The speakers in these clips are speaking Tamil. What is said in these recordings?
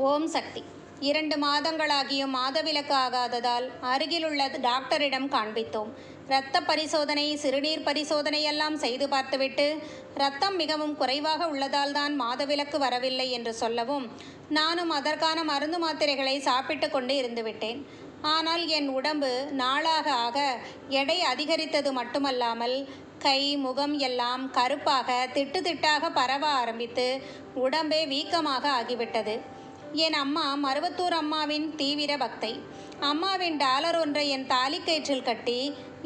ஓம் சக்தி. 2 மாதங்களாகியும் மாதவிலக்கு ஆகாததால் அருகிலுள்ள டாக்டரிடம் காண்பித்தோம். இரத்த பரிசோதனை, சிறுநீர் பரிசோதனை எல்லாம் செய்து பார்த்துவிட்டு இரத்தம் மிகவும் குறைவாக உள்ளதால் தான் மாதவிலக்கு வரவில்லை என்று சொல்லவும், நானும் அதற்கான மருந்து மாத்திரைகளை சாப்பிட்டு கொண்டு இருந்துவிட்டேன். ஆனால் என் உடம்பு நாளாக ஆக எடை அதிகரித்தது மட்டுமல்லாமல் கை, முகம் எல்லாம் கருப்பாக திட்டு திட்டாக பரவ ஆரம்பித்து உடம்பே வீக்கமாக ஆகிவிட்டது. என் அம்மா மருவத்தூர் அம்மாவின் தீவிர பக்தை. அம்மாவின் டாலர் ஒன்றை என் தாலிக்கயிற்றில் கட்டி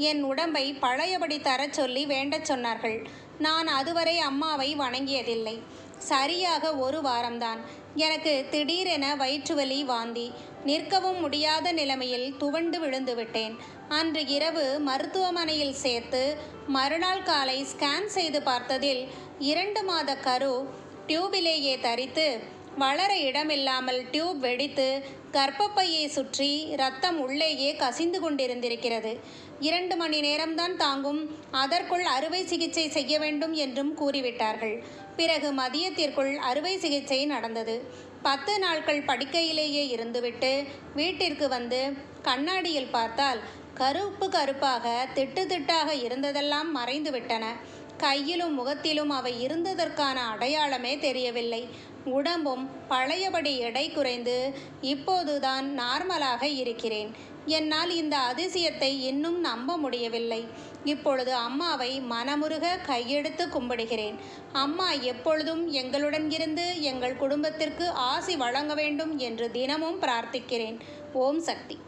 என் உடம்பை பழையபடி தரச் சொல்லி வேண்டச் சொன்னார்கள். நான் அதுவரை அம்மாவை வணங்கியதில்லை. சரியாக 1 வாரம்தான். எனக்கு திடீரென வயிற்றுவலி, வாந்தி, நிற்கவும் முடியாத நிலைமையில் துவண்டு விழுந்து விட்டேன். அன்று இரவு மருத்துவமனையில் சேர்த்து மறுநாள் காலை ஸ்கேன் செய்து பார்த்ததில் 2 மாத கரு டியூபிலேயே தரித்து வளர இடமில்லாமல் டியூப் வெடித்து கர்ப்பப்பையை சுற்றி இரத்தம் உள்ளேயே கசிந்து கொண்டிருந்திருக்கிறது. 2 மணி நேரம்தான் தாங்கும், அதற்குள் அறுவை சிகிச்சை செய்ய வேண்டும் என்றும் கூறிவிட்டார்கள். பிறகு மதியத்திற்குள் அறுவை சிகிச்சை நடந்தது. 10 நாட்கள் படுக்கையிலேயே இருந்துவிட்டு வீட்டிற்கு வந்து கண்ணாடியில் பார்த்தால் கருப்பு கருப்பாக திட்டு திட்டாக இருந்ததெல்லாம் மறைந்து விட்டன. கையிலும் முகத்திலும் அவை இருந்ததற்கான அடையாளமே தெரியவில்லை. உடம்பும் பழையபடி எடை குறைந்து இப்போதுதான் நார்மலாக இருக்கிறேன். என்னால் இந்த அதிசயத்தை இன்னும் நம்ப முடியவில்லை. இப்பொழுது அம்மாவை மனமுருக கையெடுத்து கும்பிடுகிறேன். அம்மா எப்பொழுதும் எங்களுடன் இருந்து எங்கள் குடும்பத்திற்கு ஆசி வழங்க வேண்டும் என்று தினமும் பிரார்த்திக்கிறேன். ஓம் சக்தி.